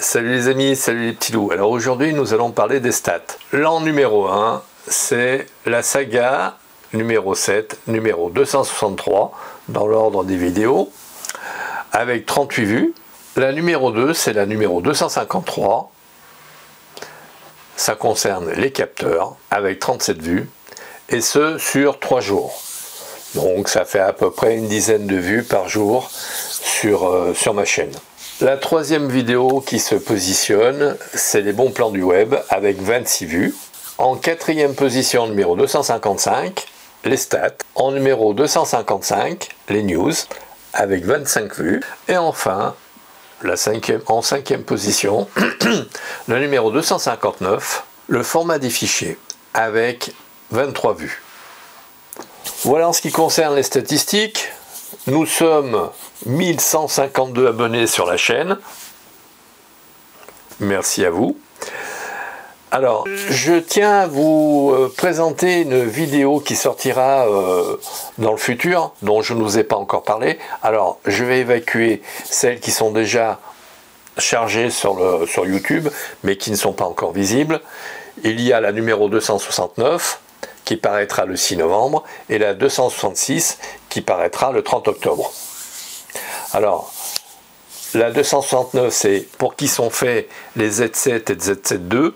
Salut les amis, salut les petits loups. Alors aujourd'hui nous allons parler des stats. L'an numéro 1, c'est la saga numéro 7, numéro 263 dans l'ordre des vidéos, avec 38 vues. La numéro 2, c'est la numéro 253. Ça concerne les capteurs, avec 37 vues, et ce sur 3 jours. Donc ça fait à peu près une dizaine de vues par jour sur ma chaîne. La troisième vidéo qui se positionne, c'est les bons plans du web avec 26 vues. En quatrième position, numéro 255, les stats. En numéro 255, les news avec 25 vues. Et enfin, en cinquième position, le numéro 259, le format des fichiers avec 23 vues. Voilà en ce qui concerne les statistiques. Nous sommes 1152 abonnés sur la chaîne. Merci à vous. Alors, je tiens à vous présenter une vidéo qui sortira dans le futur, dont je ne vous ai pas encore parlé. Alors, je vais évacuer celles qui sont déjà chargées sur YouTube, mais qui ne sont pas encore visibles. Il y a la numéro 269, qui paraîtra le 6 novembre, et la 266, qui paraîtra le 30 octobre. Alors, la 269, c'est pour qui sont faits les Z7 et Z7 II,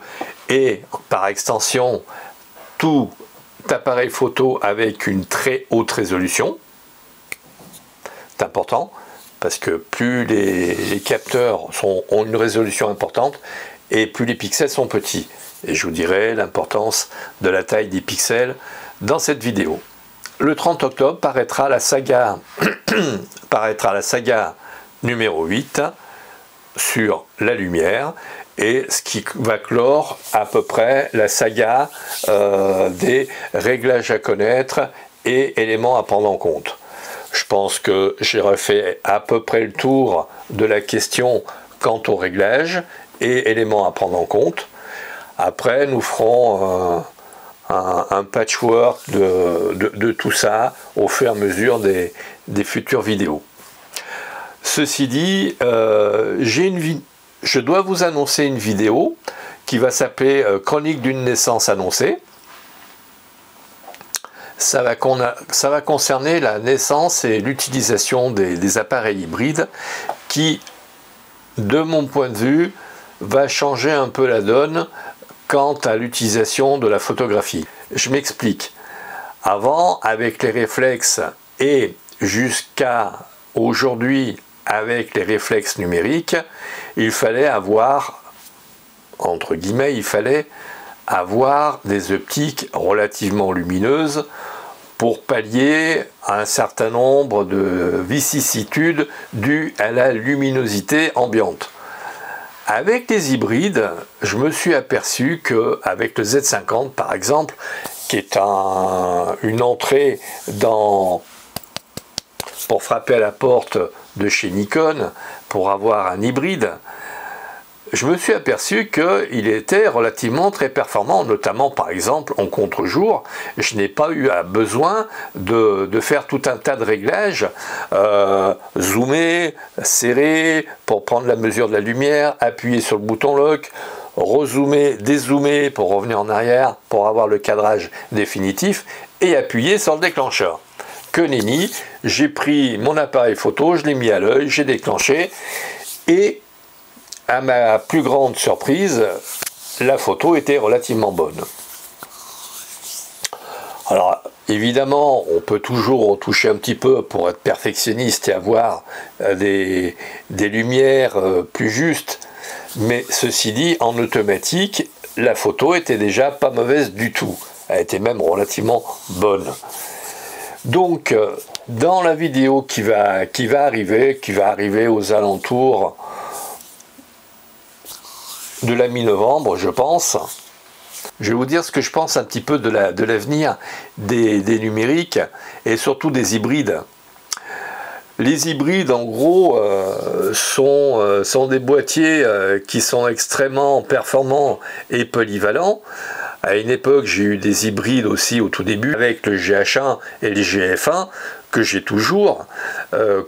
et par extension, tout appareil photo avec une très haute résolution. C'est important, parce que plus les capteurs ont une résolution importante, et plus les pixels sont petits. Et je vous dirai l'importance de la taille des pixels dans cette vidéo. Le 30 octobre paraîtra la saga numéro 8 sur la lumière, et ce qui va clore à peu près la saga des réglages à connaître et éléments à prendre en compte. Je pense que j'ai refait à peu près le tour de la question quant aux réglages et éléments à prendre en compte. Après, nous ferons un patchwork de tout ça au fur et à mesure des futures vidéos. Ceci dit, je dois vous annoncer une vidéo qui va s'appeler Chronique d'une naissance annoncée. Ça va concerner la naissance et l'utilisation des appareils hybrides qui, de mon point de vue, va changer un peu la donne quant à l'utilisation de la photographie. Je m'explique. Avant, avec les réflexes, et jusqu'à aujourd'hui avec les réflexes numériques, il fallait avoir, entre guillemets, des optiques relativement lumineuses pour pallier un certain nombre de vicissitudes dues à la luminosité ambiante. Avec les hybrides, je me suis aperçu qu'avec le Z50 par exemple, qui est une entrée pour frapper à la porte de chez Nikon, pour avoir un hybride, je me suis aperçu qu'il était relativement très performant, notamment par exemple en contre-jour. Je n'ai pas eu besoin de faire tout un tas de réglages, zoomer, serrer pour prendre la mesure de la lumière, appuyer sur le bouton lock, rezoomer, dézoomer pour revenir en arrière pour avoir le cadrage définitif et appuyer sur le déclencheur. Que nenni, j'ai pris mon appareil photo, je l'ai mis à l'œil, j'ai déclenché et à ma plus grande surprise, la photo était relativement bonne. Alors, évidemment, on peut toujours retoucher un petit peu pour être perfectionniste et avoir des lumières plus justes, mais ceci dit, en automatique, la photo était déjà pas mauvaise du tout. Elle était même relativement bonne. Donc, dans la vidéo qui va arriver aux alentours de la mi-novembre, je pense. Je vais vous dire ce que je pense un petit peu de l'avenir des numériques et surtout des hybrides. Les hybrides, en gros, sont des boîtiers qui sont extrêmement performants et polyvalents. À une époque, j'ai eu des hybrides aussi au tout début avec le GH1 et le GF1 que j'ai toujours.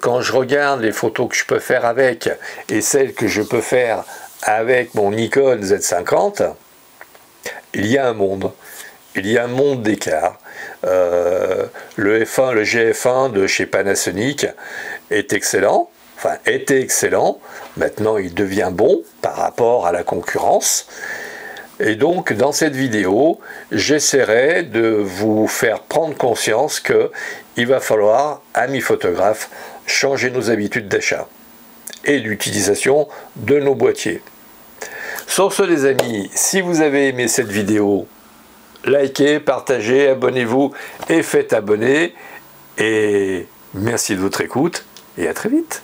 Quand je regarde les photos que je peux faire avec et celles que je peux faire avec mon Nikon Z50, il y a un monde. Il y a un monde d'écart. Le F1, le GF1 de chez Panasonic est excellent, enfin était excellent, maintenant il devient bon par rapport à la concurrence. Et donc dans cette vidéo, j'essaierai de vous faire prendre conscience qu'il va falloir, amis photographes, changer nos habitudes d'achat et l'utilisation de nos boîtiers. Sur ce les amis, si vous avez aimé cette vidéo, likez, partagez, abonnez-vous et faites abonner. Et merci de votre écoute et à très vite.